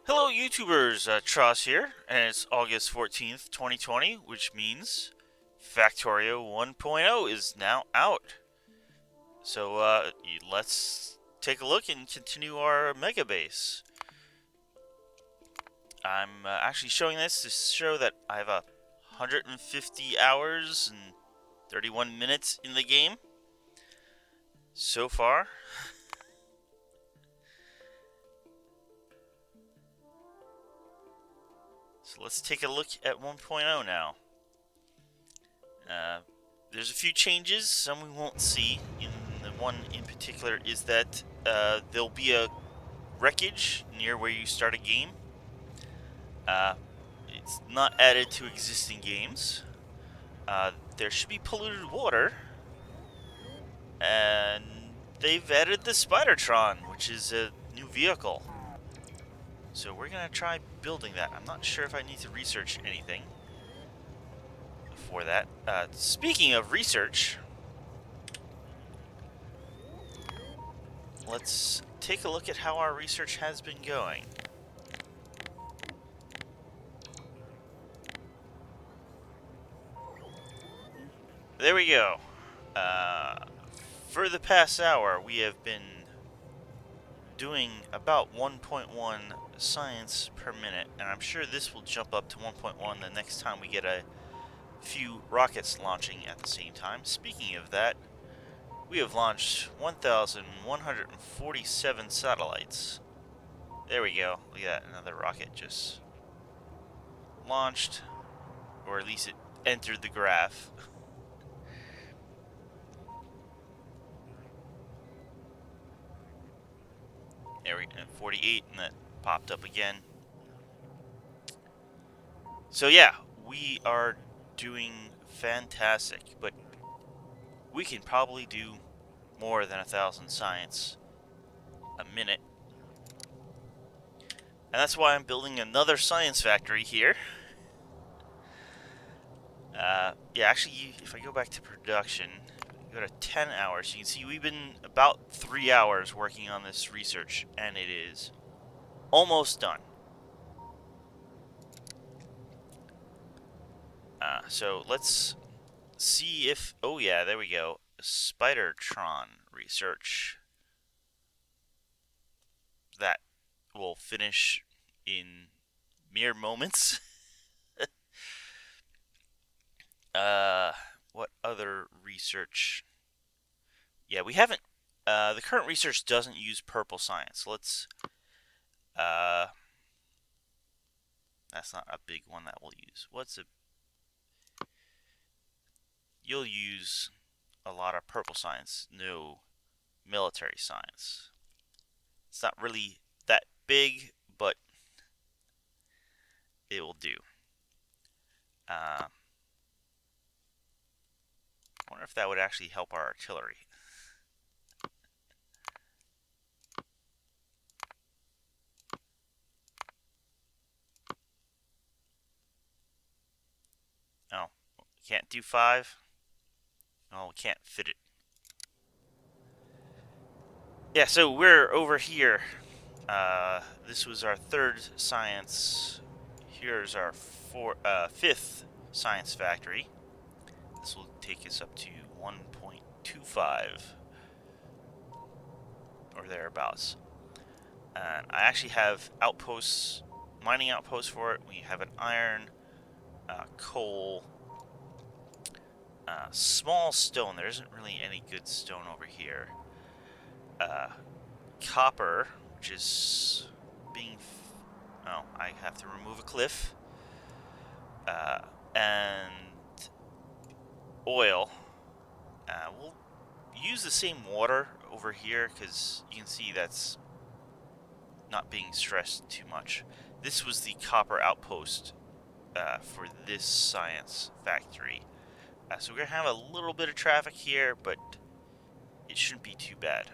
Hello, YouTubers. Tross here, and it's August 14th, 2020, which means Factorio 1.0 is now out. So, let's take a look and continue our Megabase. I'm actually showing this to show that I have 150 hours and 31 minutes in the game so far. So let's take a look at 1.0 now. Uh, there's a few changes, some we won't see. The one in particular is that there'll be a wreckage near where you start a game. Uh, it's not added to existing games. There should be polluted water, and they've added the spidertron, which is a new vehicle. So we're gonna try building that. I'm not sure if I need to research anything for that. Speaking of research, let's take a look at how our research has been going. There we go. Uh, for the past hour, we have been doing about 1.1 science per minute, and I'm sure this will jump up to 1.1 the next time we get a few rockets launching at the same time. Speaking of that, we have launched 1,147 satellites. There we go. Look at that, another rocket just launched, or at least it entered the graph. There we go, 48, and that popped up again. So yeah, we are doing fantastic, but we can probably do more than 1,000 science a minute. And that's why I'm building another science factory here. Yeah, actually, if I go back to production, go to 10 hours, you can see we've been about 3 hours working on this research, and it is almost done. So let's see if, oh yeah, there we go, spidertron research. That will finish in mere moments. uh, what other research? Yeah, we haven't. The current research doesn't use purple science. Let's. Uh, that's not a big one that we'll use. What's a? You'll use a lot of purple science. No military science. It's not really that big, but it will do. I wonder if that would actually help our artillery. Oh, can't do 5. Oh, we can't fit it. Yeah, so we're over here. This was our third science. Here's our fifth science factory. This will take us up to 1.25 or thereabouts. And I actually have outposts, mining outposts for it. We have an iron, coal, small stone. There isn't really any good stone over here. Copper, which is being. Oh, I have to remove a cliff. And oil. We'll use the same water over here because you can see that's not being stressed too much. This was the copper outpost for this science factory. So we're going to have a little bit of traffic here, but it shouldn't be too bad.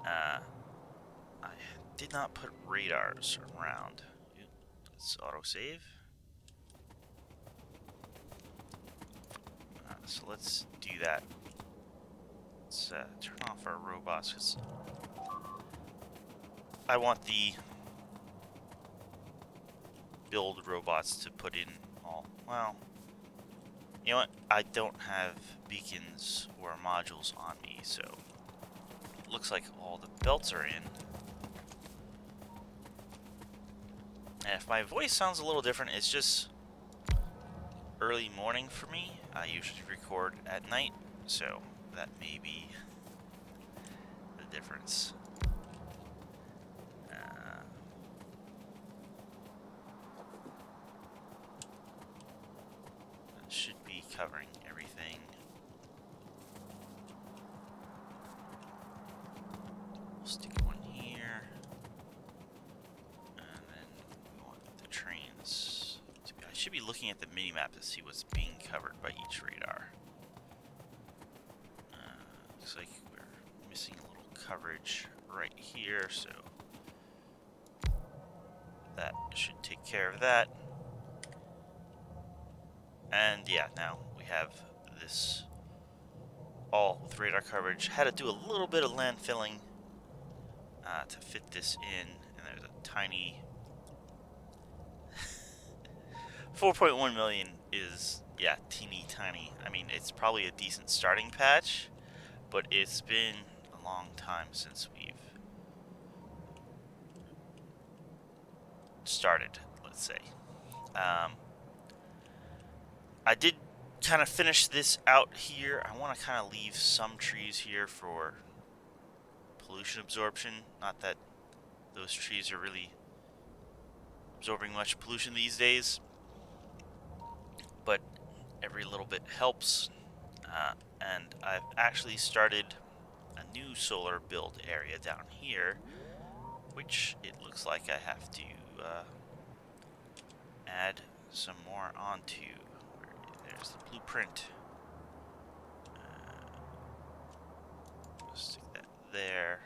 I did not put radars around. Let's autosave. So let's do that. Let's turn off our robots. I want the build robots to put in all... Well, you know what? I don't have beacons or modules on me, so it looks like all the belts are in. And if my voice sounds a little different, it's just early morning for me. I usually record at night, so that may be the difference. Should be covering everything. We'll stick one here. And then we want the trains. I should be looking at the mini-map to see what's being covered by each radar. Looks like we're missing a little coverage right here, so that should take care of that. And yeah, now we have this all with radar coverage. Had to do a little bit of land filling to fit this in, and there's a tiny 4.1 million is, yeah, teeny tiny. I mean, it's probably a decent starting patch, but it's been a long time since we've started, let's say. I did kind of finish this out here. I want to kind of leave some trees here for pollution absorption. Not that those trees are really absorbing much pollution these days, but every little bit helps. And I've actually started a new solar build area down here, which it looks like I have to add some more onto. There's the blueprint. Stick that there.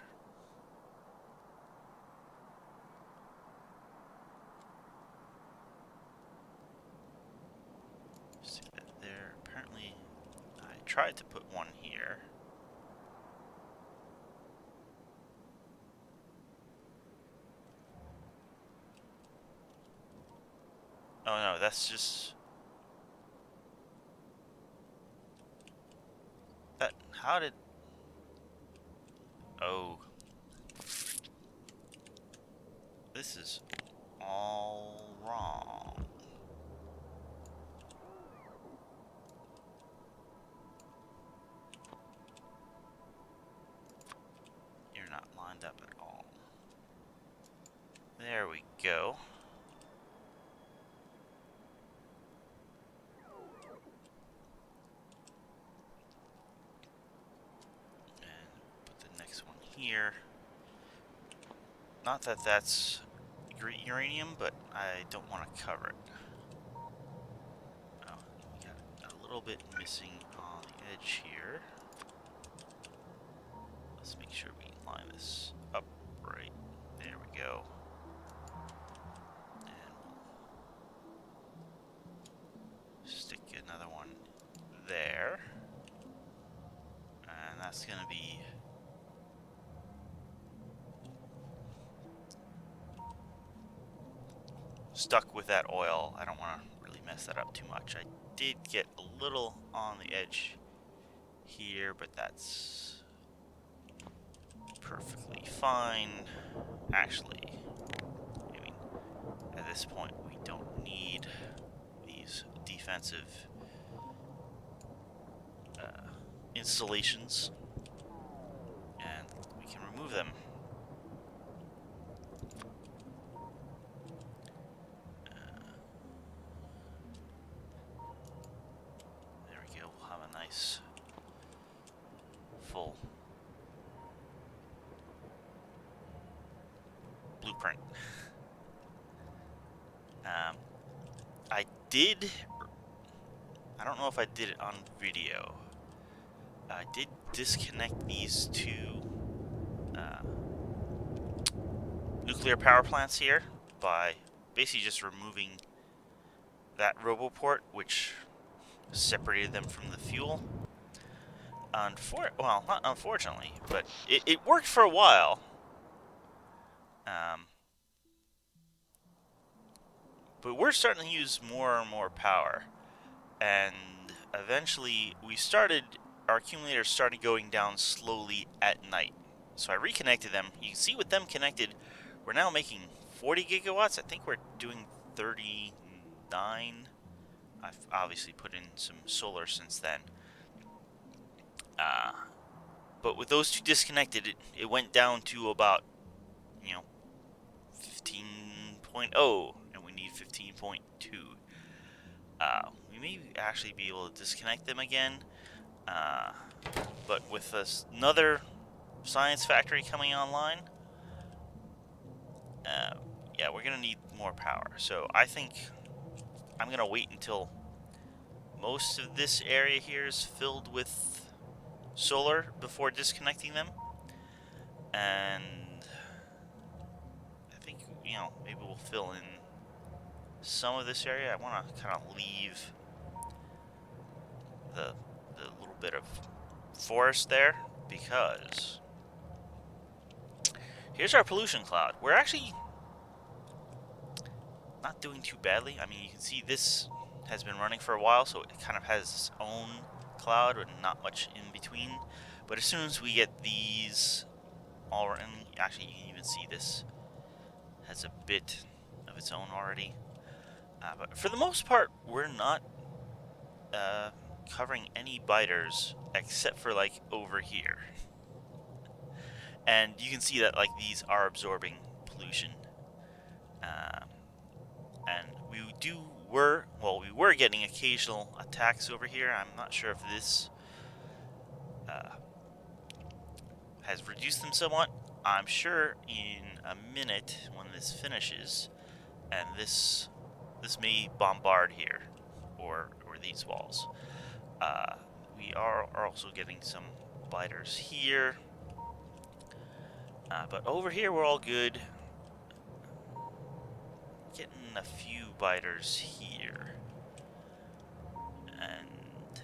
Stick that there. Apparently, I tried to put one here. Oh no, that's just... That... How did... Oh. This is all wrong. You're not lined up at all. There we go. Here. Not that that's uranium, but I don't want to cover it. Oh, we got a little bit missing on the edge here. Let's make sure we line this up right. There we go. And we'll stick another one there. And that's going to be... stuck with that oil. I don't want to really mess that up too much. I did get a little on the edge here, but that's perfectly fine. Actually, I mean, at this point, we don't need these defensive installations, and we can remove them. Full blueprint. I don't know if I did it on video. I did disconnect these two nuclear power plants here by basically just removing that roboport, which separated them from the fuel. Well, not unfortunately, but it worked for a while. But we're starting to use more and more power. And eventually our accumulators started going down slowly at night. So I reconnected them. You can see with them connected, we're now making 40 gigawatts. I think we're doing 39. I've obviously put in some solar since then. But with those two disconnected, it went down to about, 15.0, and we need 15.2. We may actually be able to disconnect them again, but with another science factory coming online, yeah, we're going to need more power. So I think I'm going to wait until most of this area here is filled with solar before disconnecting them. And I think, maybe we'll fill in some of this area. I want to kind of leave the little bit of forest there, because here's our pollution cloud. We're actually not doing too badly. I mean, you can see this has been running for a while, so it kind of has its own cloud and not much in between. But as soon as we get these all running, actually you can even see this has a bit of its own already. But for the most part, we're not covering any biters except for like over here. And you can see that like these are absorbing pollution. And we were getting occasional attacks over here. I'm not sure if this has reduced them somewhat. I'm sure in a minute when this finishes, and this may bombard here or these walls. We are also getting some biters here, but over here we're all good. Getting a few biters here, and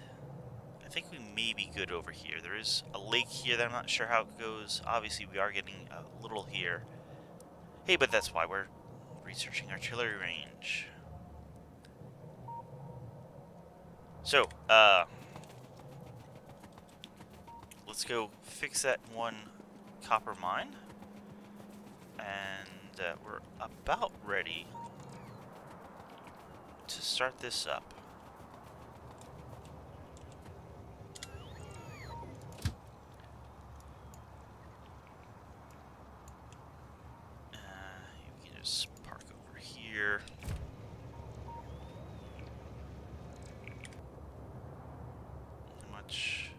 I think we may be good over here. There is a lake here that I'm not sure how it goes. Obviously, we are getting a little here. Hey, but that's why we're researching artillery range. So, let's go fix that one copper mine. And we're about ready to start this up. You can just park over here. How much?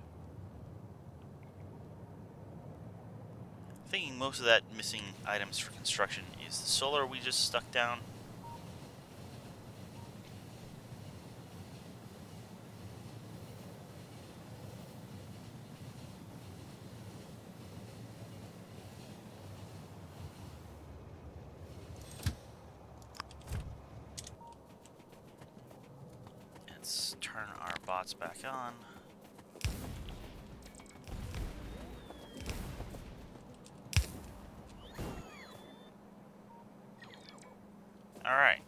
I'm thinking most of that missing items for construction is the solar we just stuck down. Let's turn our bots back on. Alright.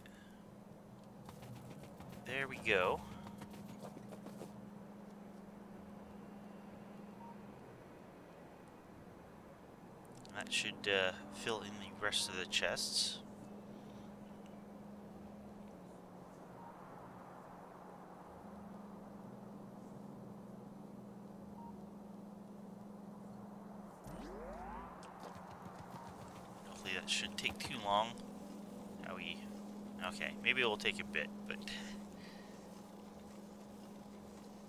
There we go. That should fill in the rest of the chests. Hopefully that shouldn't take too long. Okay, maybe it will take a bit, but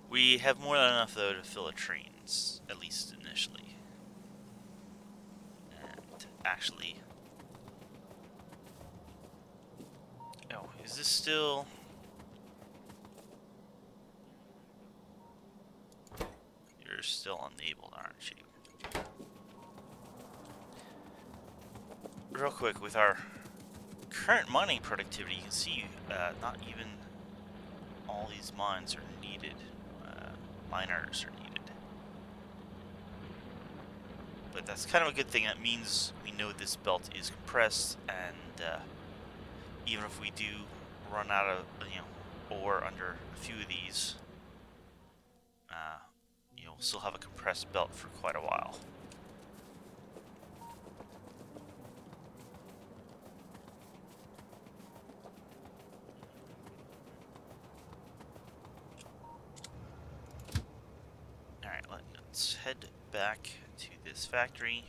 we have more than enough though to fill the trains, at least initially. And actually, oh, is this still? You're still enabled, aren't you? Real quick, with our current mining productivity, you can see not even all these mines are needed. Miners are needed. But that's kind of a good thing. That means we know this belt is compressed, and even if we do run out of, ore under a few of these, we'll still have a compressed belt for quite a while. Alright, let's head back to this factory.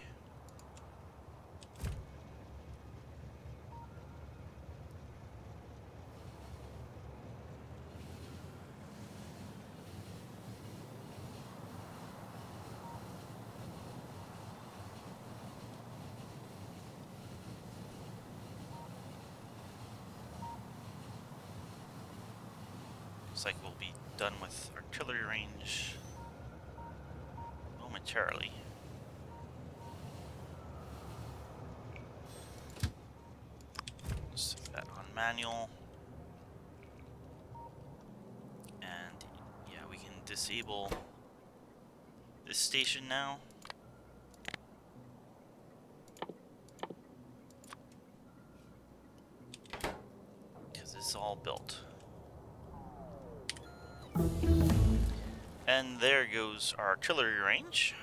Looks like we'll be done with artillery range momentarily. Set that on manual. And yeah, we can disable this station now. Because it's all built. And there goes our artillery range.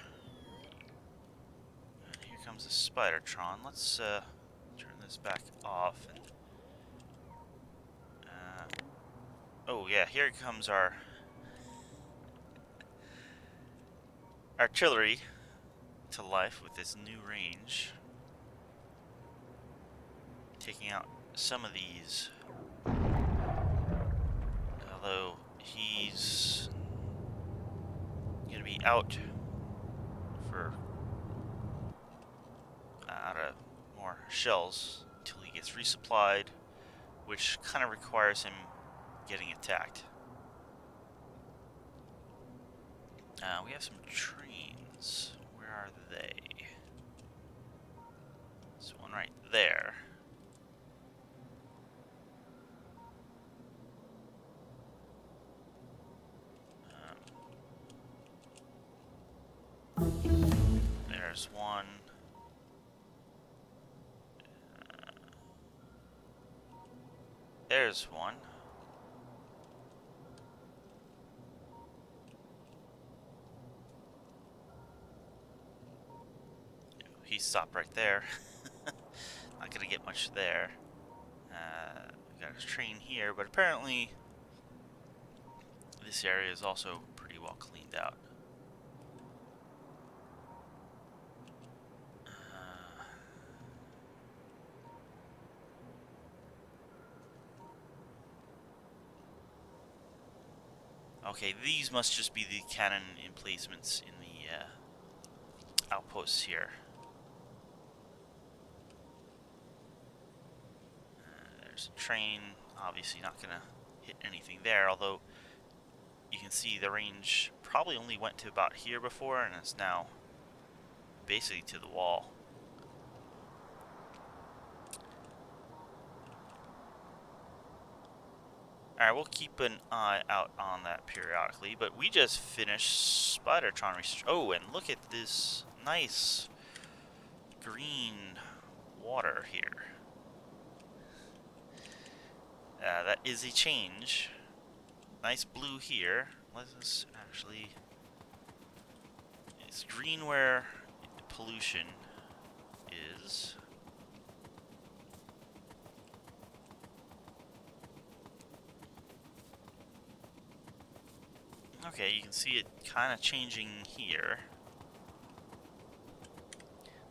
And here comes the spidertron. Let's turn this back off. And, oh yeah, here comes our artillery to life with this new range. Taking out some of these. Although he's gonna be out for out of more shells until he gets resupplied, which kind of requires him getting attacked. We have some trains. Where are they? There's one right there. There's one. There's one. He stopped right there. Not gonna get much there. We got a train here, but apparently this area is also pretty well cleaned out. Okay, these must just be the cannon emplacements in the outposts here. There's a train, obviously not gonna hit anything there, although you can see the range probably only went to about here before, and it's now basically to the wall. Alright, we'll keep an eye out on that periodically, but we just finished spidertron research. Oh, and look at this nice green water here. That is a change. Nice blue here. Let's actually... It's green where pollution is. Okay, you can see it kind of changing here.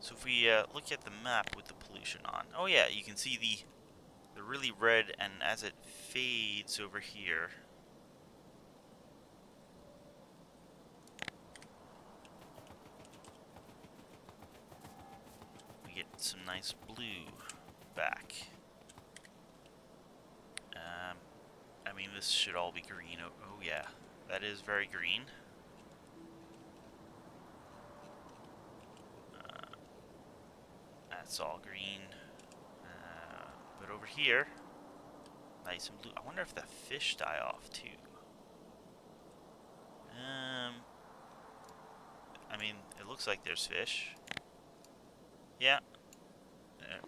So if we look at the map with the pollution on, oh yeah, you can see the really red, and as it fades over here, we get some nice blue back. I mean, this should all be green. Oh yeah. That is very green. That's all green. But over here, nice and blue. I wonder if the fish die off too. I mean, it looks like there's fish. Yeah.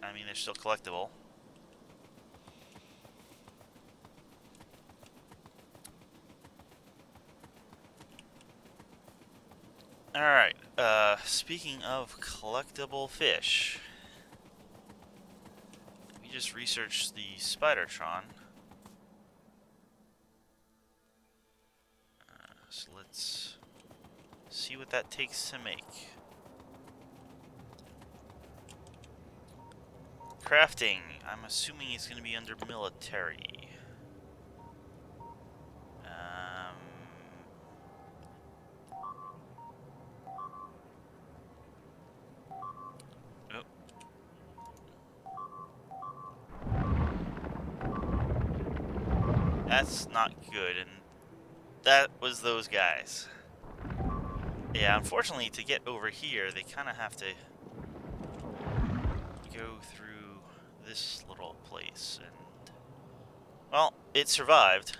I mean, they're still collectible. Alright, speaking of collectible fish, we just researched the spidertron. So let's see what that takes to make. Crafting, I'm assuming it's going to be under military. Oh. That's not good, and that was those guys. Yeah, unfortunately, to get over here, they kind of have to go through this little place, and well, it survived.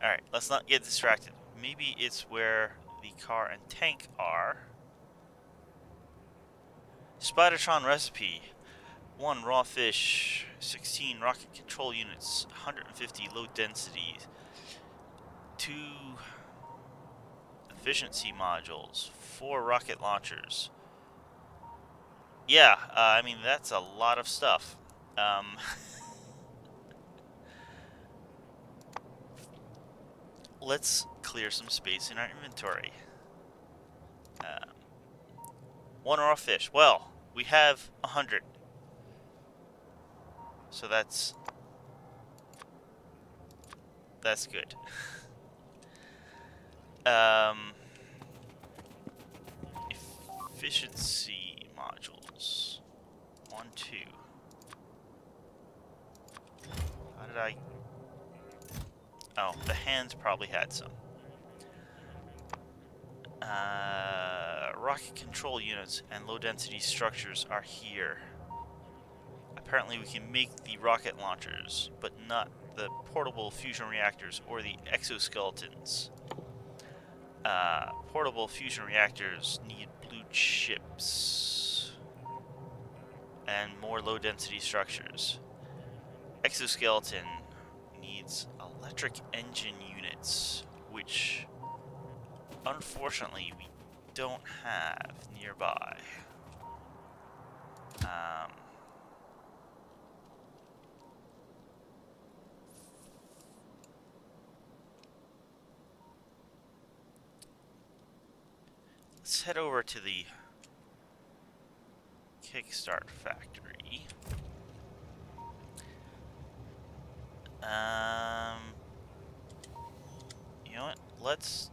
Alright, let's not get distracted. Maybe it's where the car and tank are. Spidertron recipe. 1 raw fish, 16 rocket control units, 150 low density, 2 efficiency modules, 4 rocket launchers. Yeah, I mean, that's a lot of stuff. Let's clear some space in our inventory. 1 raw fish. Well, we have 100. So that's good. Efficiency modules. 1, 2. How did I... Oh, the hands probably had some. Rocket control units and low-density structures are here. Apparently we can make the rocket launchers, but not the portable fusion reactors or the exoskeletons. Portable fusion reactors need blue chips and more low-density structures. Exoskeleton needs electric engine units, which unfortunately we don't have nearby. Let's head over to the Kickstart factory. You know what? Let's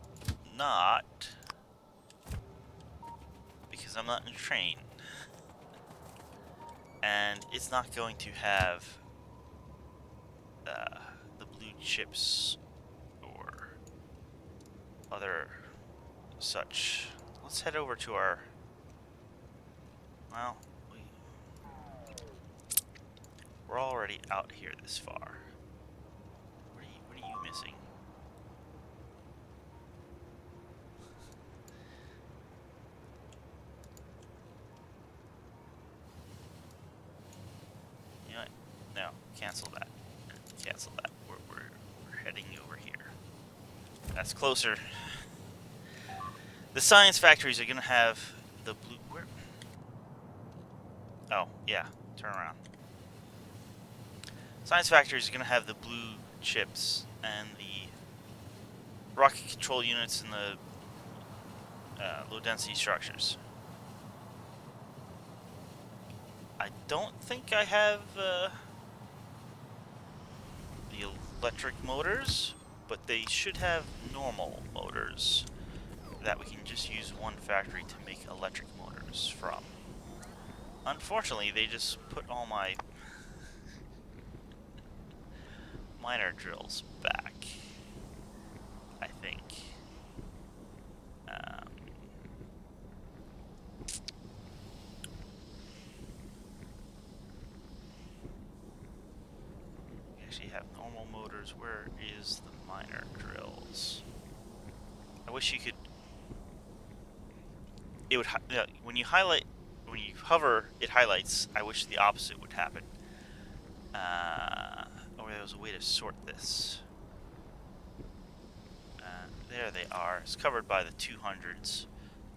not, because I'm not in a train, and it's not going to have the blue chips or other such. Let's head over to our, well, we're already out here this far. What are you missing? You know what? No, cancel that. Cancel that. We're heading over here. That's closer. The science factories are gonna have the blue. Where? Oh, yeah. Turn around. Science factories are gonna have the blue chips and the rocket control units and the low density structures. I don't think I have the electric motors, but they should have normal motors that we can just use one factory to make electric motors from. Unfortunately, they just put all my miner drills back, I think. We actually have normal motors. Where is the miner drills? I wish you could... It would when you hover, it highlights. I wish the opposite would happen. Or there was a way to sort this. There There they are. It's covered by the 200s.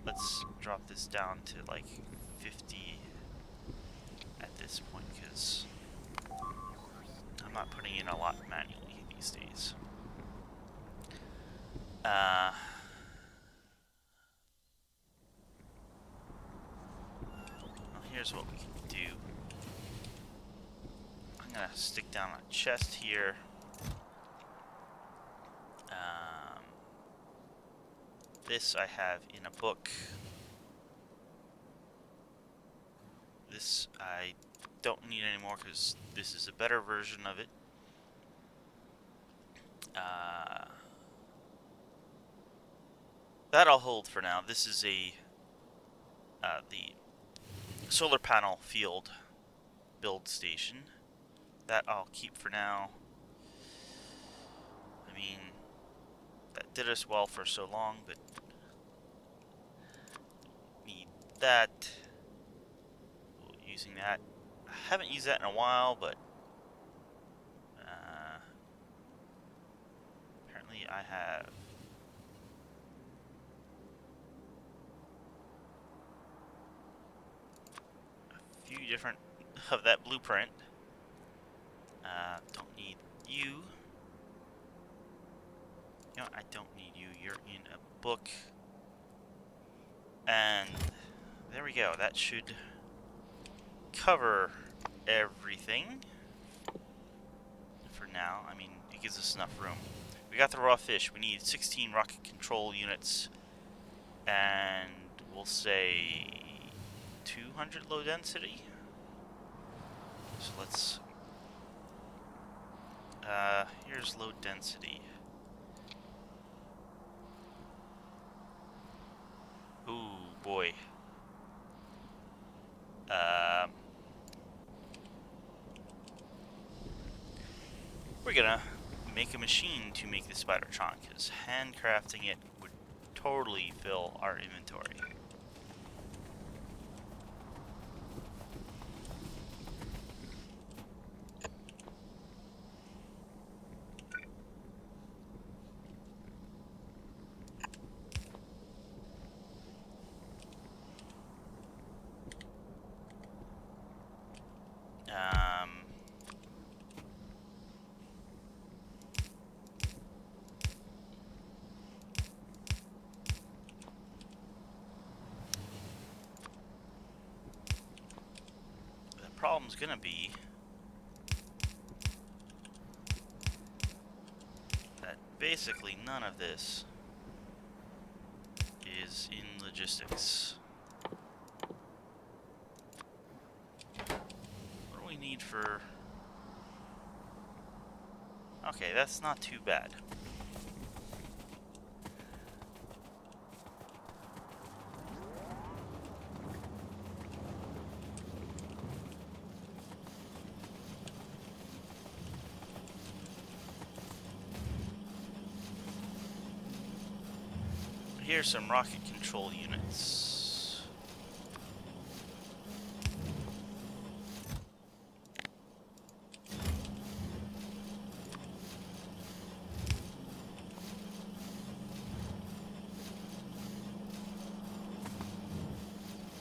Let's drop this down to like 50 at this point, because I'm not putting in a lot manually these days. Well, here's what we can do. I'm gonna stick down a chest here. This I have in a book. This I don't need anymore because this is a better version of it. That I'll hold for now. This is a the solar panel field build station. That I'll keep for now. I mean, that did us well for so long, but need that. Using that. I haven't used that in a while, but apparently I have. A few different of that blueprint. Don't need you. No, I don't need you. You're in a book. And there we go. That should cover everything for now. I mean, it gives us enough room. We got the raw fish. We need 16 rocket control units. And we'll say 200 low density. So let's... here's low density. Ooh, boy. We're gonna make a machine to make the spidertron, because handcrafting it would totally fill our inventory. Problem's gonna be that basically none of this is in logistics. What do we need for... Okay, that's not too bad. Here's some rocket control units.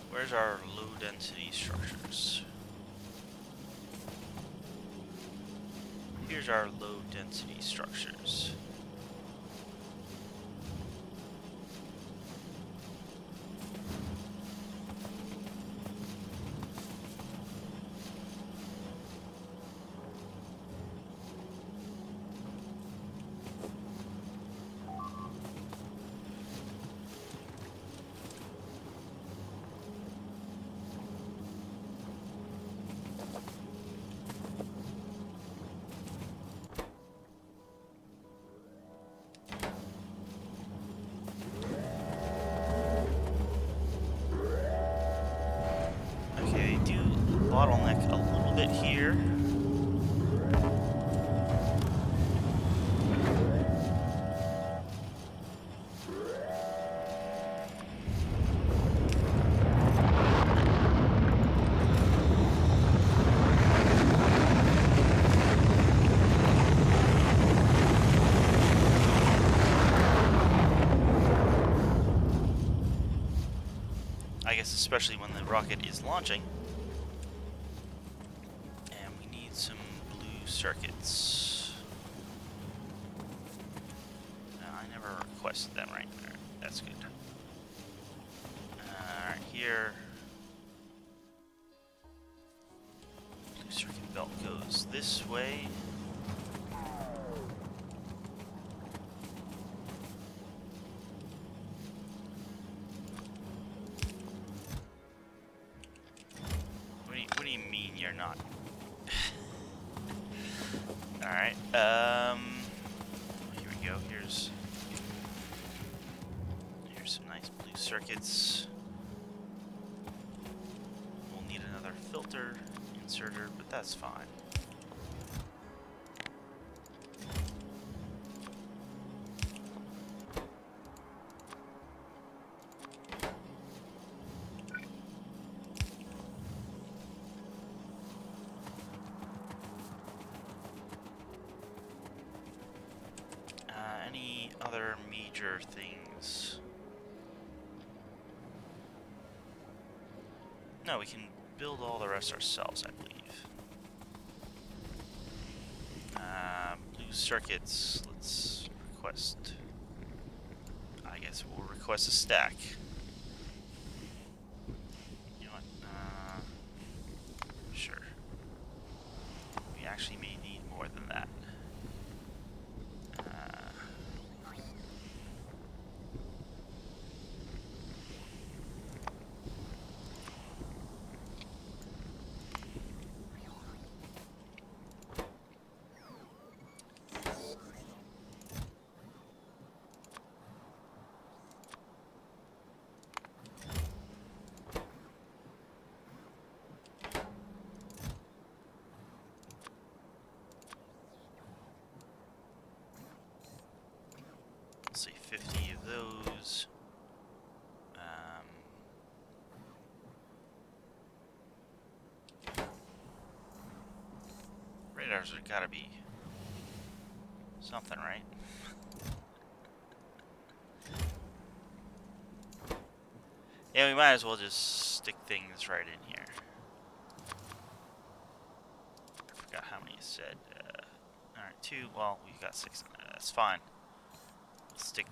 Where's our low density structures? Here's our low density structures. Bottleneck a little bit here. especially when the rocket is launching. And we need some blue circuits. I never requested them, right? Alright, that's good. Alright, here. Blue circuit belt goes this way. What do you mean you're not? Alright, here we go. Here's some nice blue circuits. We'll need another filter inserter, but that's fine. Any other major things? No, we can build all the rest ourselves, I believe. Blue circuits, let's request... I guess we'll request a stack. You know what? Sure. We actually may need more than that. Let's say 50 of those. Radars have gotta be something, right? Yeah, we might as well just stick things right in here. I forgot how many you said. Alright, 2. Well, we got 6 in there. That's fine. We'll stick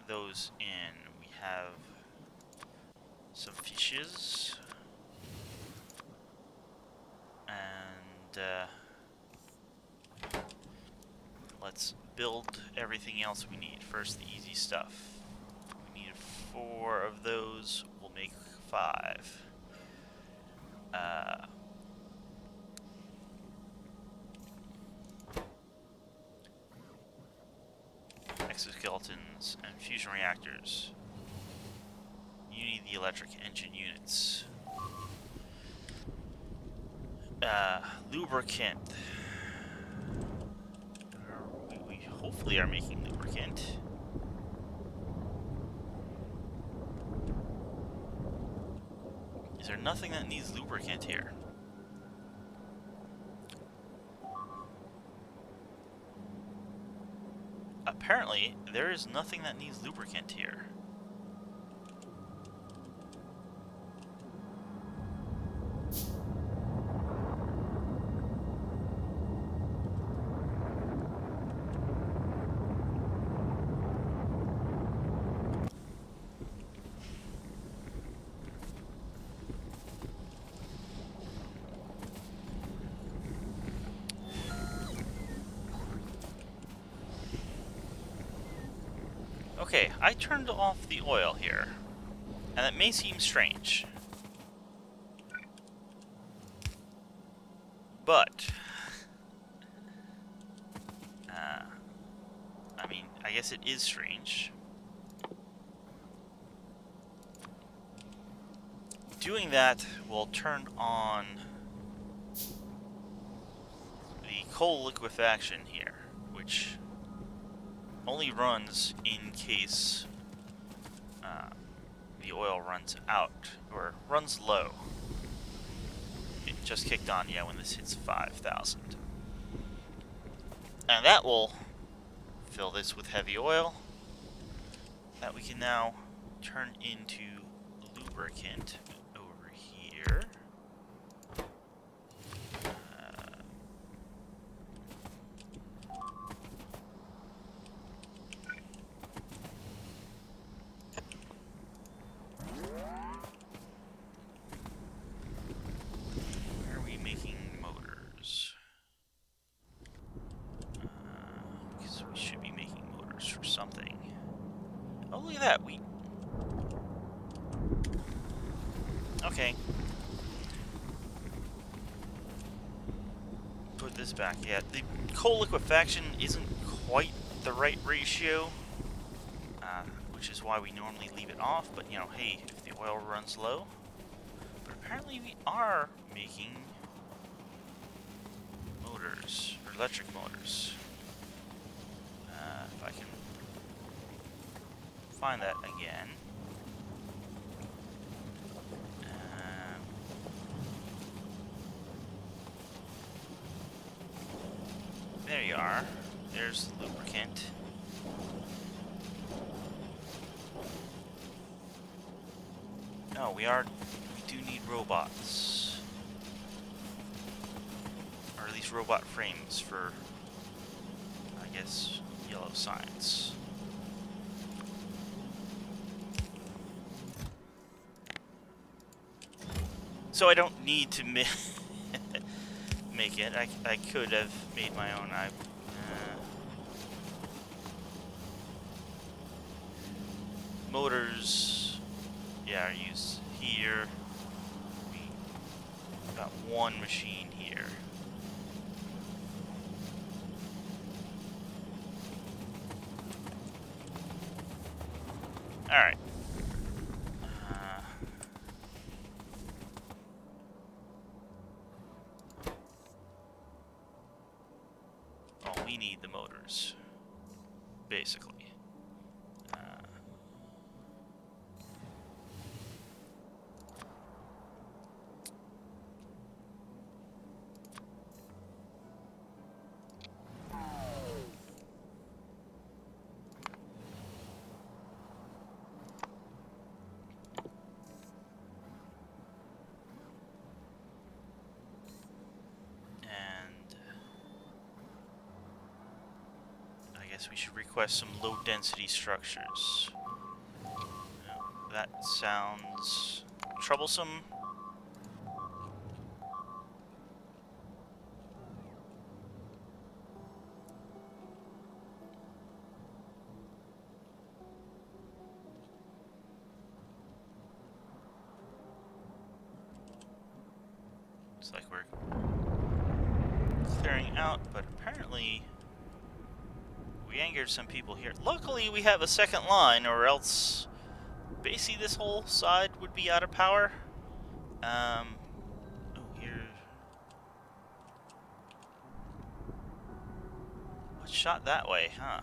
those in. We have some fishes. And let's build everything else we need. First, the easy stuff. We need 4 of those. We'll make 5. Exoskeletons and fusion reactors. You need the electric engine units. Lubricant. We hopefully are making lubricant. Is there nothing that needs lubricant here? Apparently, there is nothing that needs lubricant here. Okay, I turned off the oil here, and that may seem strange, but I mean, I guess it is strange. Doing that will turn on the coal liquefaction here, which only runs in case the oil runs out, or runs low. It just kicked on, yeah, when this hits 5,000. And that will fill this with heavy oil that we can now turn into lubricant. lubricant over here. Where are we making motors? Because we should be making motors for something. Oh, look at that. Okay. Put this back. Yeah, the coal liquefaction isn't quite the right ratio, which is why we normally leave it off, but you know, hey, if the oil runs low. But apparently we are making motors, or electric motors. If I can find that again. There you are. There's the lubricant. No, we do need robots. Or at least robot frames for, I guess, yellow science. So I don't need to make it. I could have made my own. Motors, yeah, are used here. We got one machine here. All right. Well, we need the motors, basically. We should request some low-density structures. That sounds troublesome. Looks like we're clearing out, but apparently we angered some people here. Luckily, we have a second line, or else basically this whole side would be out of power. Oh, here. What shot that way, huh?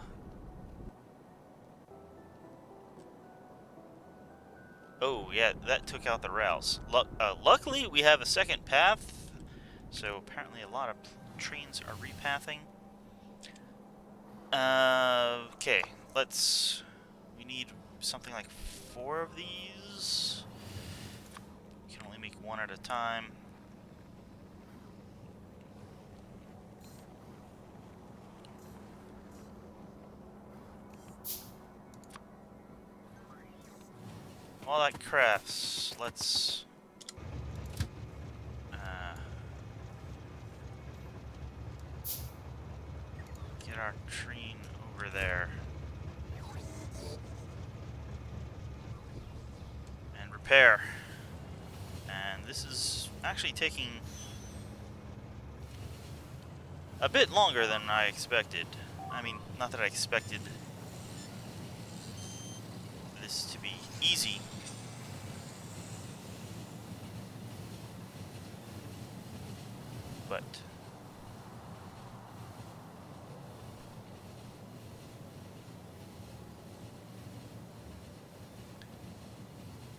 Oh, yeah, that took out the rails. Luckily, we have a second path, so apparently a lot of trains are repathing. Okay, we need something like 4 of these. We can only make one at a time. While that crafts, let's get our train over there and repair. And this is actually taking a bit longer than I expected. I mean, not that I expected this to be easy. But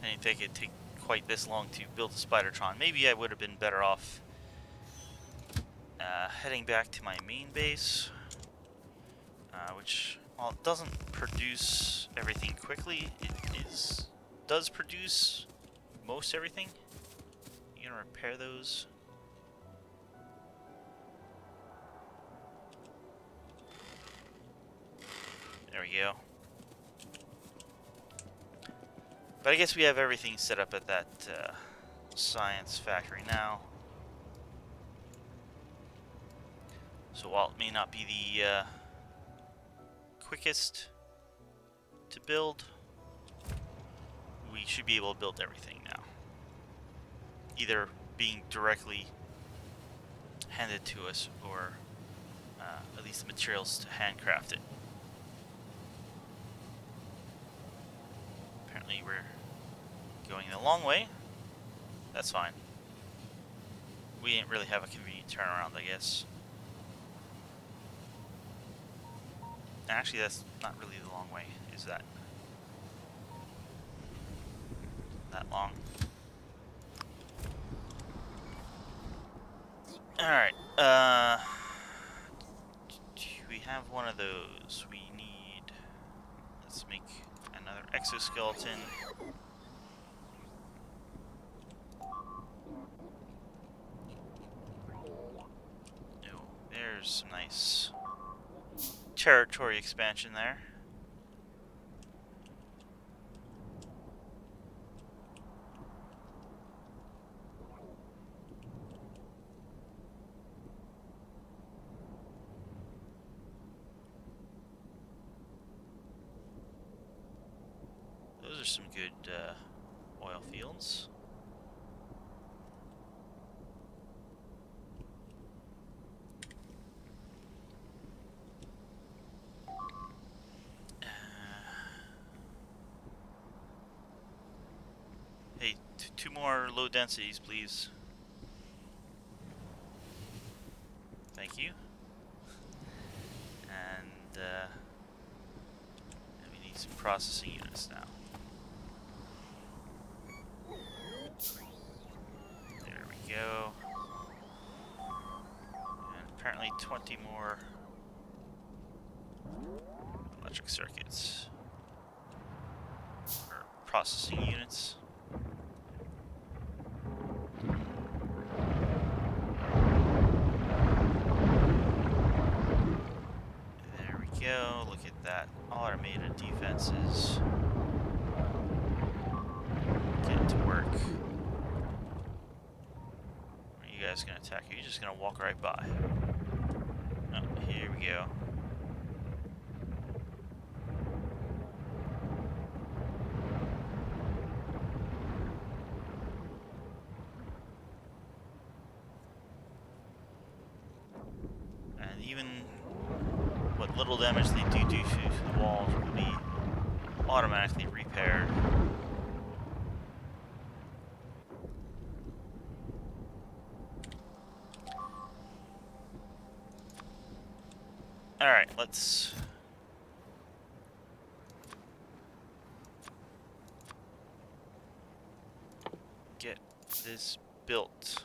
I didn't think it'd take quite this long to build a spidertron. Maybe I would have been better off heading back to my main base, which, while it doesn't produce everything quickly, it does produce most everything. You gonna repair those? There we go. But I guess we have everything set up at that science factory now. So while it may not be the quickest to build, we should be able to build everything now. Either being directly handed to us or at least the materials to handcraft it. Apparently we're going the long way. That's fine. We didn't really have a convenient turnaround, I guess. Actually, that's not really the long way, is that? That long. Alright, we have one of those. We need... Let's make another exoskeleton. Oh, there's some nice territory expansion there. Those are some good oil fields. Hey, two more low densities, please. Thank you. And we need some processing units now. There we go. And apparently 20 more electric circuits. Or processing units. There we go. Look at that. Automated defenses. Get to work. Are you guys gonna attack? Are you just gonna walk right by? Oh, here we go. And even what little damage they do to the walls will be automatically repaired. Alright, let's get this built.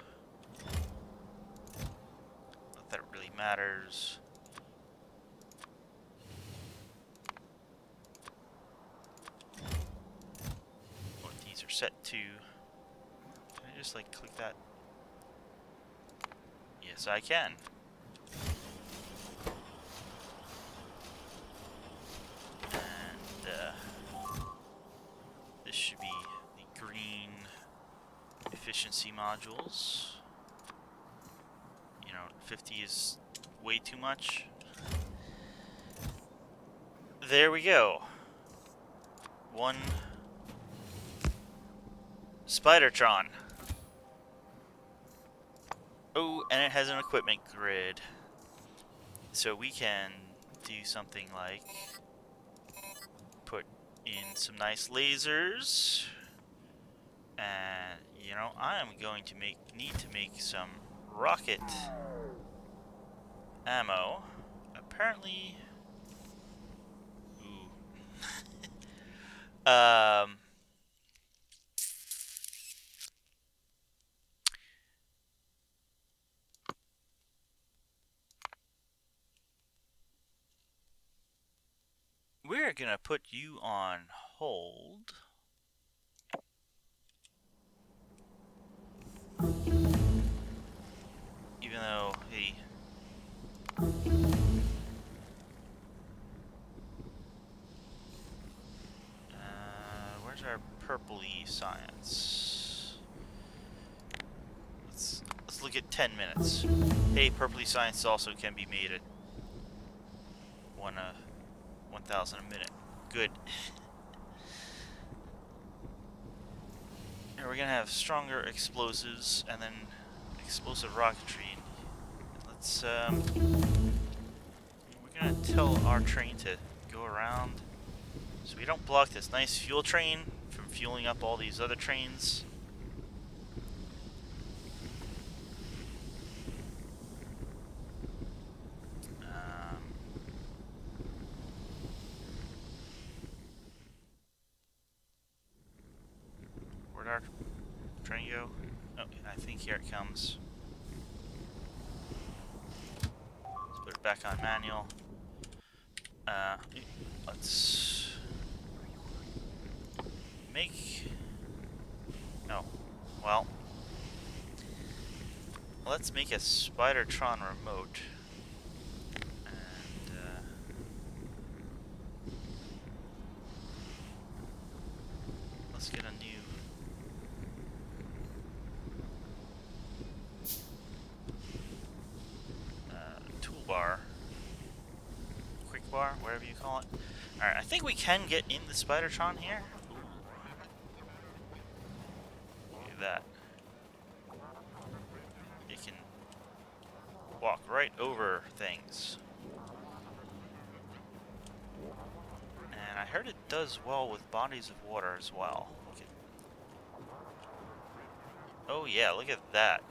Not that it really matters. What these are set to. Can I just like click that? Yes, I can. This should be the green efficiency modules. You know, 50 is way too much. There we go. One spidertron. Oh, and it has an equipment grid. So we can do something like put in some nice lasers. And, you know, I am going to need to make some rocket ammo. Apparently... Ooh. We're gonna put you on hold. purpley science. Let's look at 10 minutes. Hey, purpley science also can be made at 1,000 a minute. Good. And we're gonna have stronger explosives and then explosive rocketry. Let's we're gonna tell our train to go around so we don't block this nice fuel train from fueling up all these other trains. Where'd our train go? Oh, I think here it comes. Let's put it back on manual. Let's make... Oh, well. Let's make a spidertron remote. And, let's get a new... toolbar. Quick bar, whatever you call it. Alright, I think we can get in the spidertron here. Look at that. It can walk right over things. And I heard it does well with bodies of water as well. Oh yeah, look at that.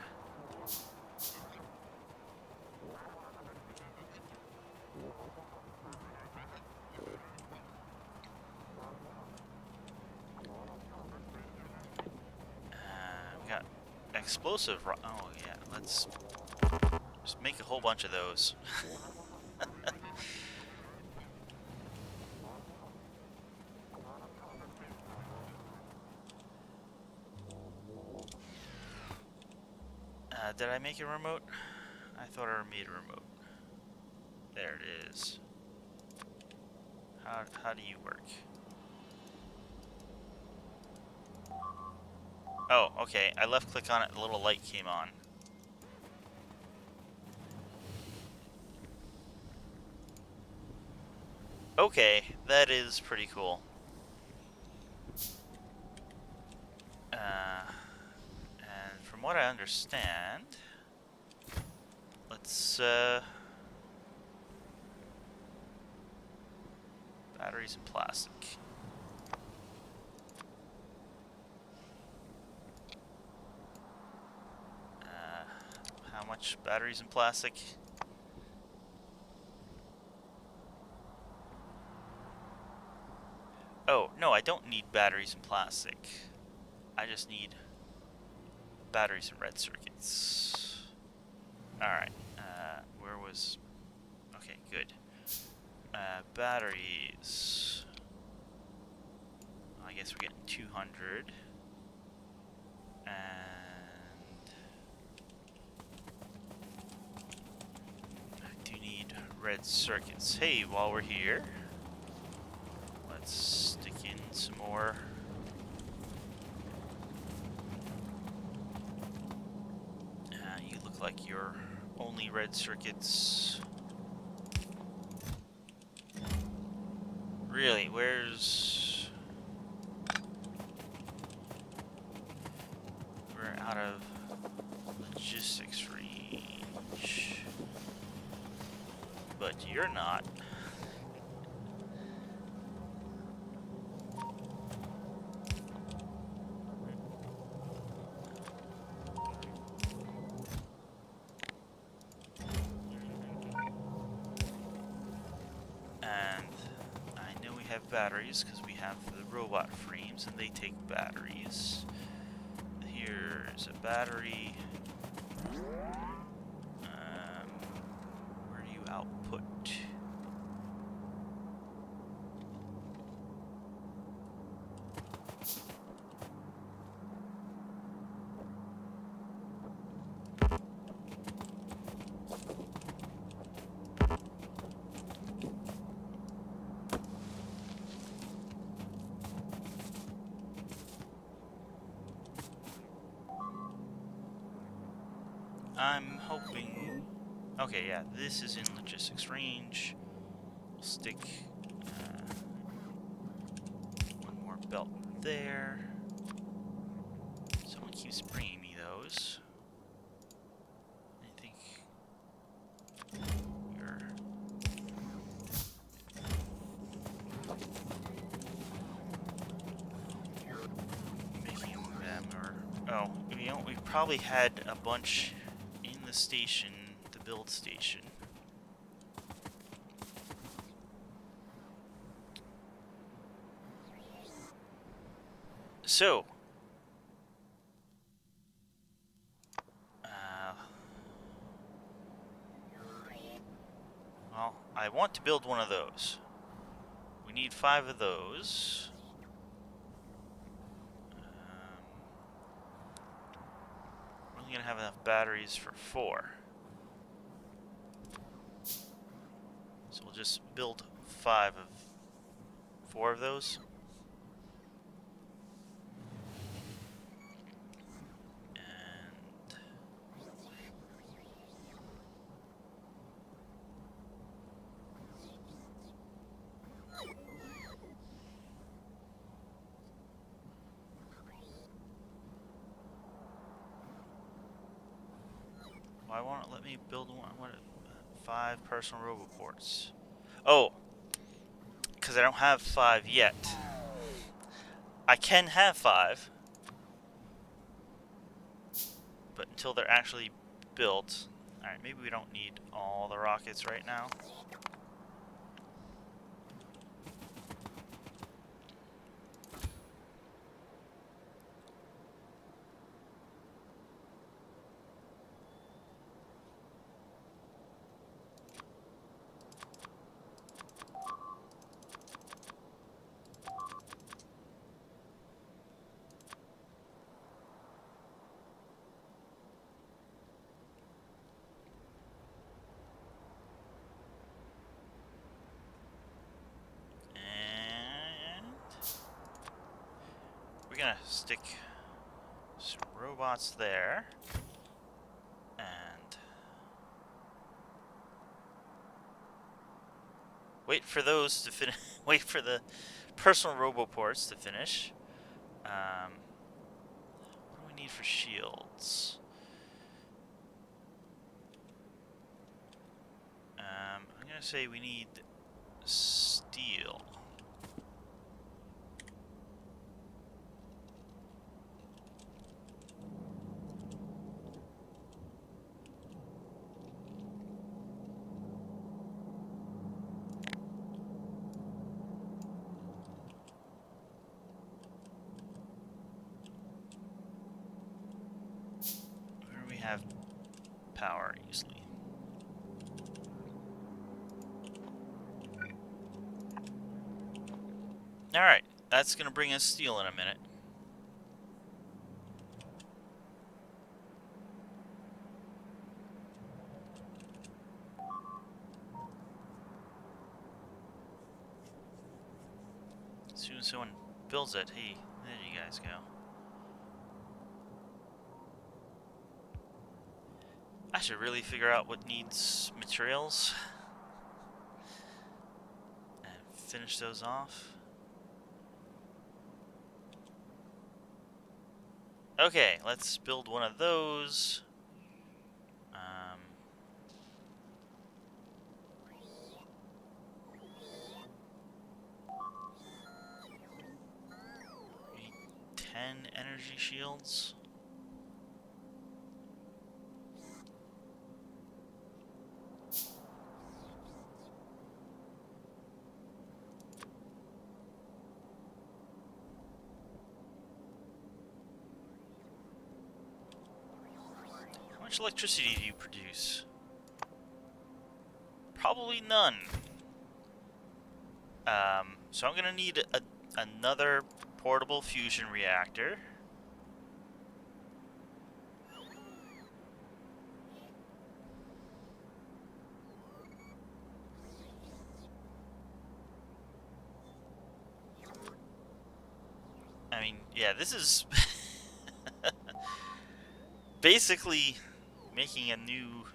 We got explosive. Oh yeah, let's just make a whole bunch of those. Did I make a remote? I thought I made a remote. There it is. How do you work? Oh, okay. I left click on it, the little light came on. Okay, that is pretty cool. And from what I understand, let's batteries and plastic. How much batteries and plastic? Oh, no, I don't need batteries and plastic. I just need batteries and red circuits. Alright, where was... Okay, good. Batteries... I guess we're getting 200. And... I do need red circuits. Hey, while we're here, let's stick in some more. You look like you're only red circuits. Really, where's... We're out of logistics range. But you're not. Batteries, because we have the robot frames and they take batteries. Here's a battery. Where do you output? I'm hoping... Okay, yeah, this is in logistics range. We'll stick one more belt there. Someone keeps bringing me those. I think you're... making them, or... Oh, you know, we probably had a bunch in the station, the build station. So, well, I want to build one of those. We need 5 of those. We're only going to have enough batteries for 4. So we'll just build 4 of those. And why won't it let me build one? What? 5 personal roboports. Oh, because I don't have 5 yet. I can have 5, but until they're actually built. Alright, maybe we don't need all the rockets right now. Gonna stick some robots there, and wait for those to finish. Wait for the personal roboports to finish. What do we need for shields? I'm gonna say we need steel. Have power easily. Alright, that's gonna bring us steel in a minute. As soon as someone builds it, hey, there you guys go. I should really figure out what needs materials and finish those off. Okay, let's build one of those. Need 10 energy shields. How much electricity do you produce? Probably none. So I'm gonna need another portable fusion reactor. I mean, yeah, this is basically making a new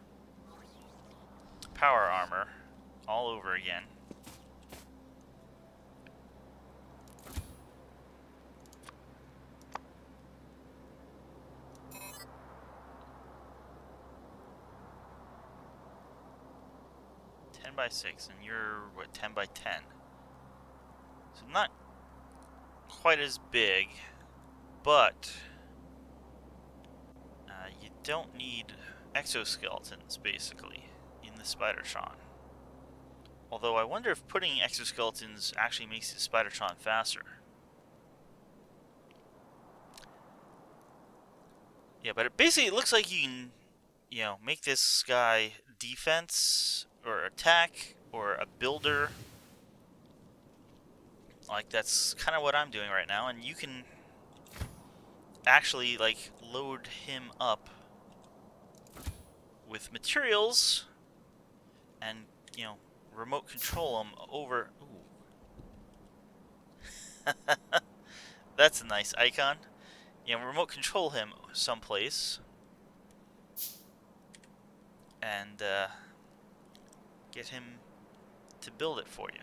power armor all over again. By 6, and you're what, 10 by 10. So not quite as big, but you don't need exoskeletons basically in the spidertron. Although I wonder if putting exoskeletons actually makes the spidertron faster. Yeah, but it looks like you can, make this guy defense or attack or a builder. Like, that's kind of what I'm doing right now, and you can actually, like, load him up with materials and, remote control him over. Ooh. That's a nice icon. Remote control him someplace and get him to build it for you.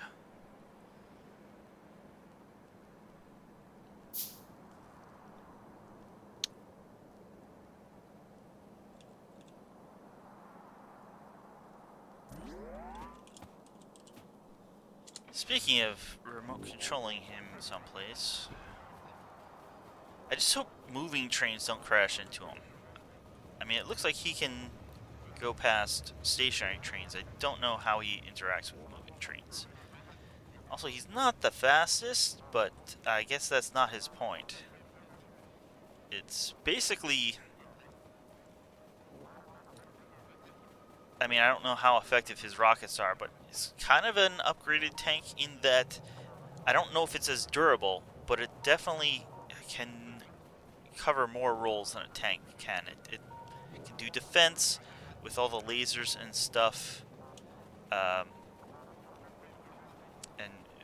Speaking of remote controlling him someplace, I just hope moving trains don't crash into him. I mean, it looks like he can go past stationary trains. I don't know how he interacts with moving trains. Also, he's not the fastest, but I guess that's not his point. It's basically... I mean, I don't know how effective his rockets are, but it's kind of an upgraded tank in that I don't know if it's as durable, but it definitely can cover more roles than a tank can. It can do defense with all the lasers and stuff, and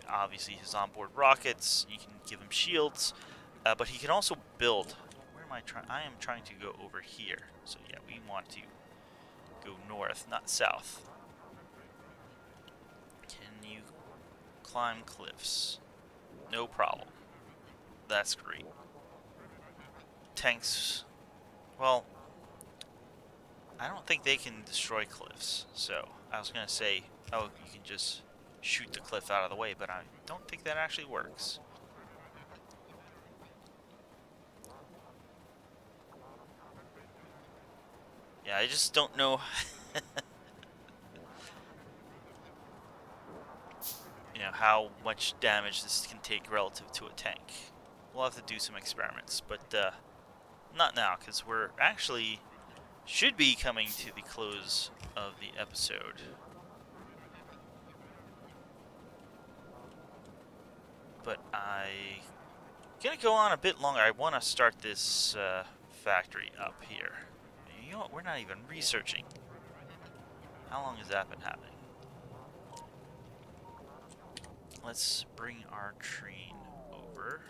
obviously his onboard rockets. You can give him shields, but he can also build. Where am I trying? I am trying to go over here. So yeah, we want to go north, not south. Can you climb cliffs? No problem. That's great. Tanks, well, I don't think they can destroy cliffs, so I was gonna say, oh, you can just shoot the cliff out of the way, but I don't think that actually works. Yeah, I just don't know how much damage this can take relative to a tank. We'll have to do some experiments, but not now, because we're actually should be coming to the close of the episode. But I'm gonna go on a bit longer. I want to start this factory up here. You know what? We're not even researching. How long has that been happening? Let's bring our train over.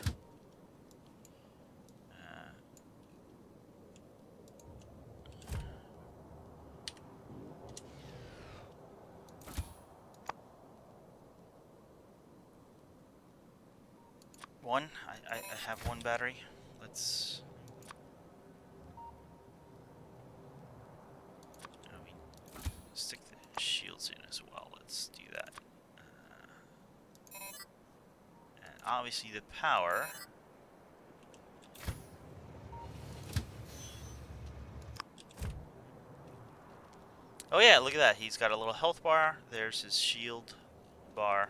One. I have one battery. Let's... stick the shields in as well. Let's do that. And obviously the power. Oh yeah, look at that. He's got a little health bar. There's his shield bar.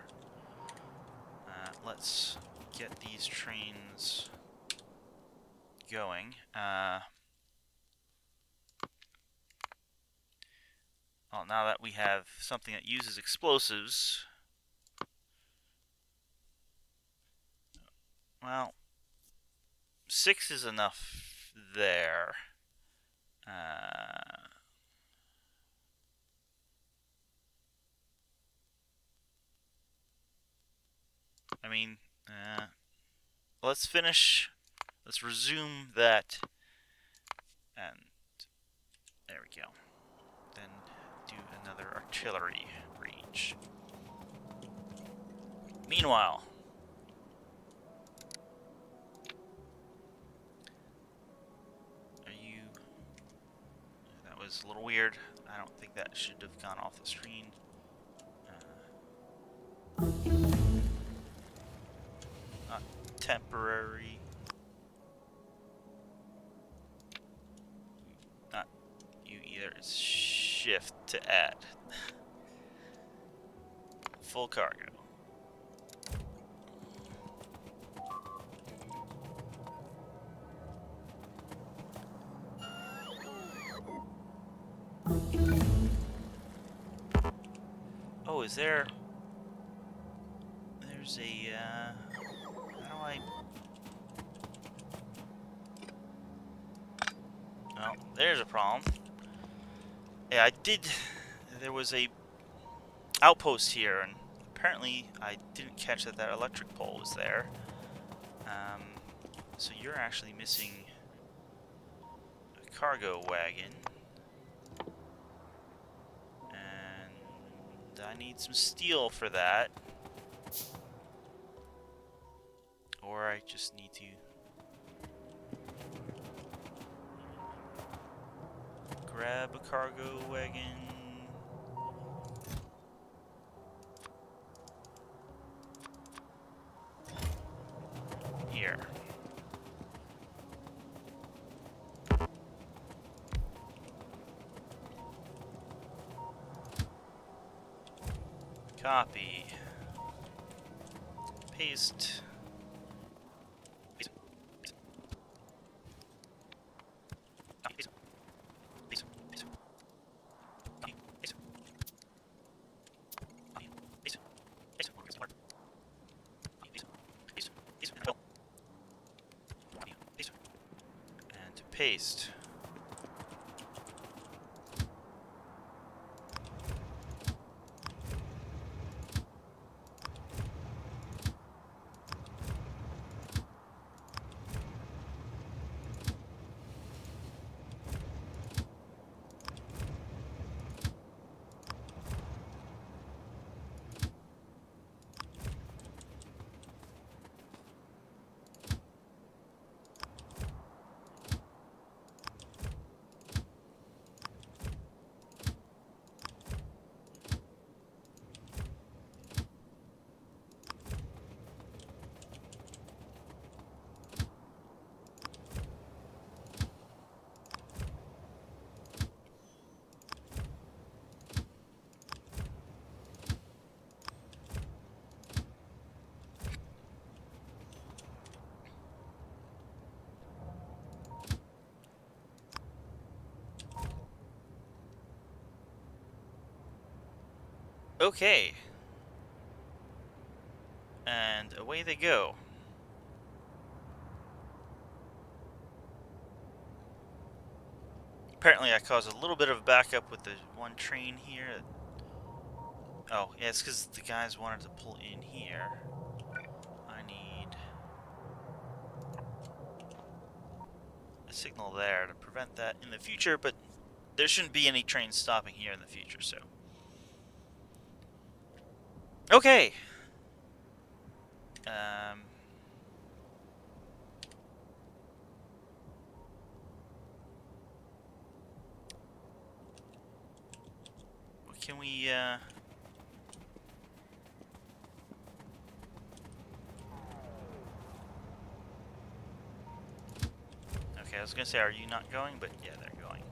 Let's get these trains going. Well, now that we have something that uses explosives, well, 6 is enough there. I mean, let's finish. Let's resume that. And there we we go. Then do another artillery range. Meanwhile, are you... That was a little weird. I don't think that should have gone off the screen. Not temporary. Not you either. It's shift to add. Full cargo. Oh, is there... There's a, how do I... Oh, there's a problem. Yeah, I did... There was a outpost here, and apparently I didn't catch that that electric pole was there. So you're actually missing a cargo wagon. And I need some steel for that. Or I just need to grab a cargo wagon. Here. Copy. Paste. And paste. Okay. And away they go. Apparently I caused a little bit of backup with the one train here. Oh, yeah, it's because the guys wanted to pull in here. I need a signal there to prevent that in the future, but there shouldn't be any trains stopping here in the future, so. Okay. What can we, Okay, I was gonna say, are you not going? But yeah, they're going.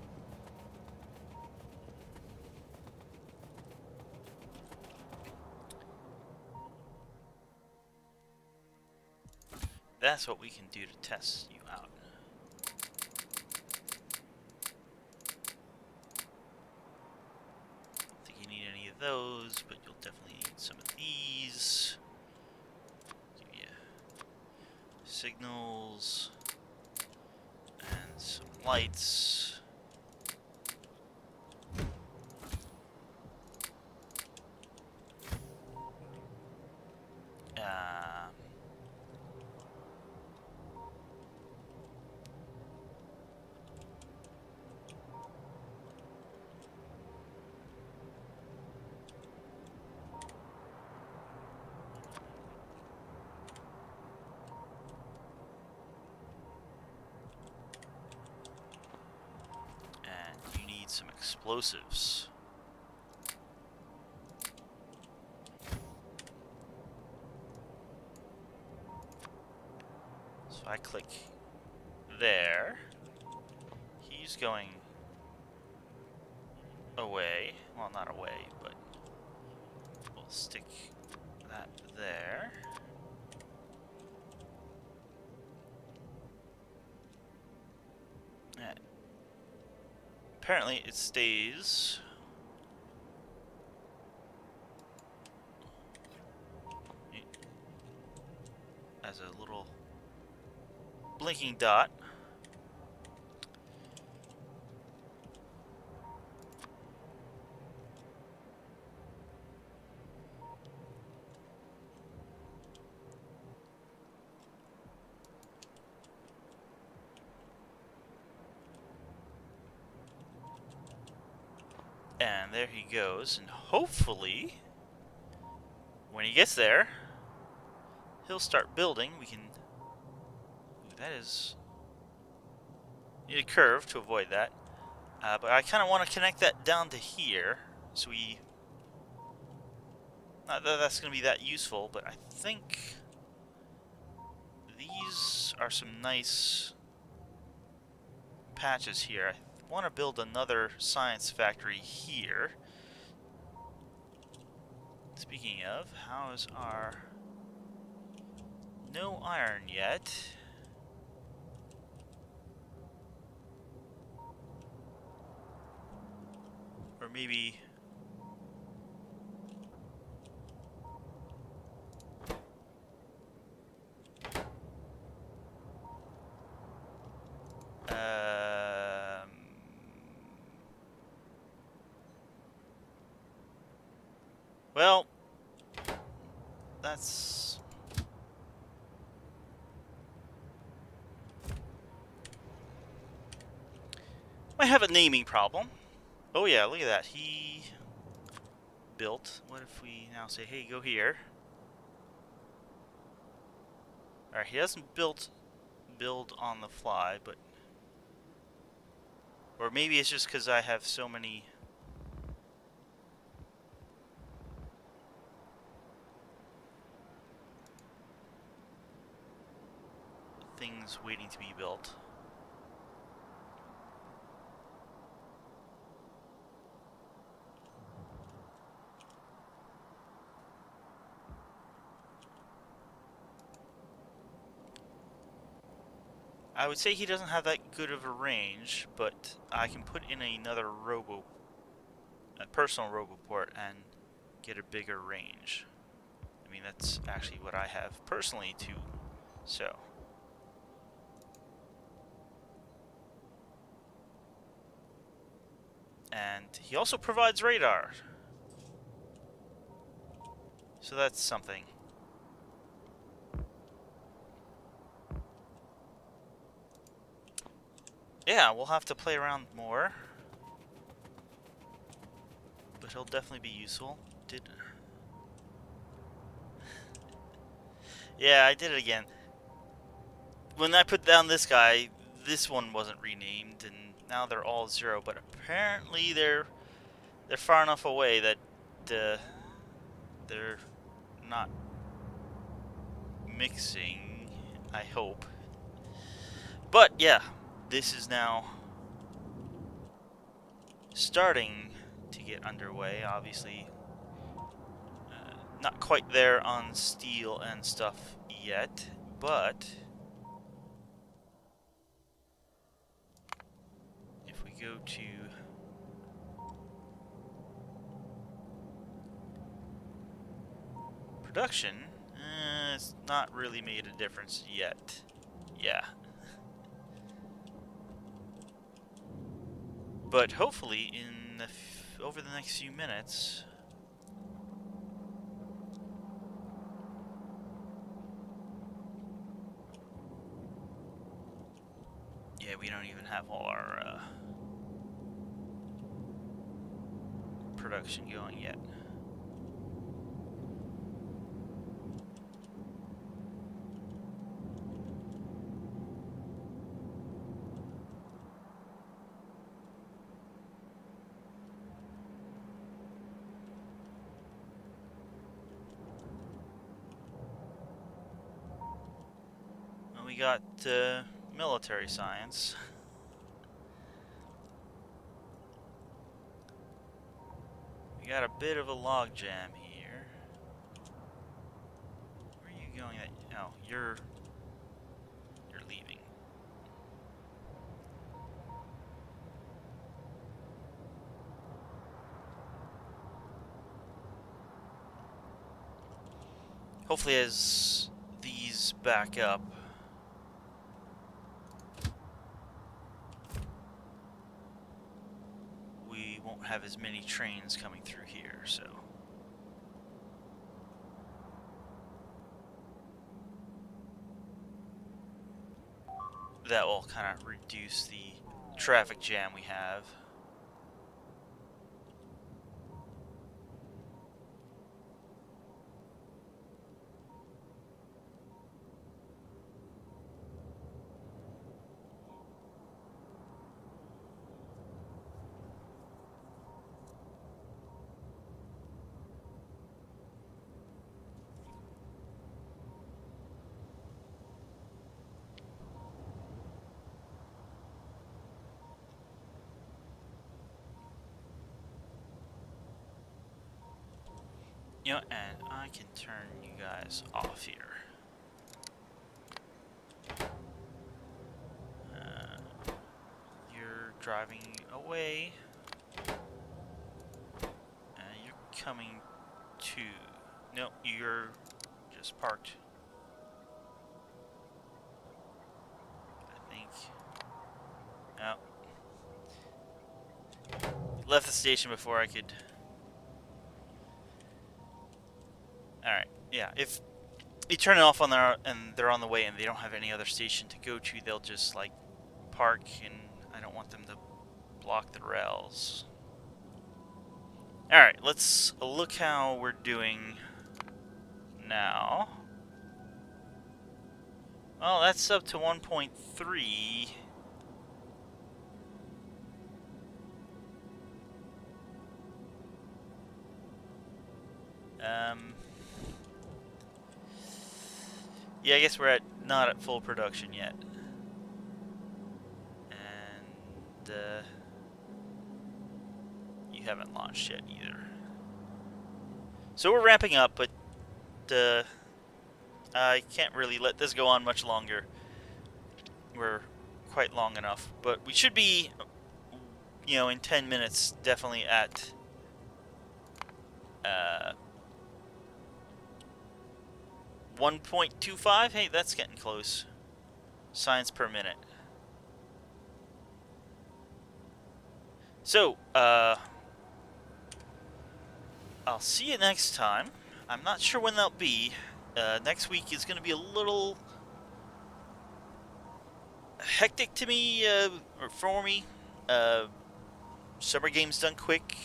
That's what we can do to test you out. Don't think you need any of those, but you'll definitely need some of these. Give you signals and some lights. some explosives. So I click there. He's going away. Well, not away, but we'll stick that there. And apparently it stays as a little blinking dot. And there he goes, and hopefully, when he gets there, he'll start building. We can... Ooh, that is... Need a curve to avoid that. But I kind of want to connect that down to here, so we... Not that that's going to be that useful, but I think these are some nice patches here. I want to build another science factory here. Speaking of, how is our... No iron yet. Or maybe... Well, that's... Might have a naming problem. Oh yeah, look at that. He built. What if we now say, hey, go here? Alright, he doesn't build on the fly, but... Or maybe it's just because I have so many... things waiting to be built. I would say he doesn't have that good of a range, but I can put in another a personal roboport and get a bigger range. I mean, that's actually what I have personally too, so. And he also provides radar. So that's something. Yeah, we'll have to play around more. But he'll definitely be useful. Yeah, I did it again. When I put down this guy, this one wasn't renamed, and now they're all 0, but apparently they're far enough away that they're not mixing, I hope. But yeah, this is now starting to get underway. Obviously, not quite there on steel and stuff yet, but if we go to production, it's not really made a difference yet. Yeah. But hopefully, in over the next few minutes, yeah, we don't even have all our production going yet. And we got military science. We got a bit of a logjam here. Where are you going? Oh, you're leaving. Hopefully, as these back up, we won't have as many trains coming through here, so. That will kind of reduce the traffic jam we have. You know, and I can turn you guys off here. You're driving away. You're coming to... No, you're just parked. I think. No. Left the station before I could... Alright, yeah, if you turn it off on their and they're on the way and they don't have any other station to go to, they'll just like park, and I don't want them to block the rails. Alright, let's look how we're doing now. Well, that's up to 1.3. Yeah, I guess we're not at full production yet. And, you haven't launched yet either. So we're ramping up, but, I can't really let this go on much longer. We're quite long enough, but we should be, you know, in 10 minutes, definitely at, 1.25? Hey, that's getting close. Signs per minute. So, I'll see you next time. I'm not sure when that'll be. Next week is going to be a little hectic to me, or for me. Summer Games Done Quick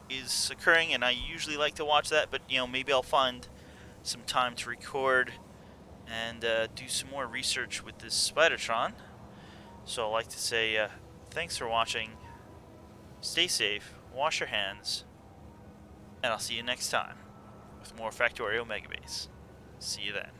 is occurring, and I usually like to watch that, but, you know, maybe I'll find some time to record and do some more research with this spidertron. So I'd like to say thanks for watching, stay safe, wash your hands, and I'll see you next time with more Factorio Megabase. See you then.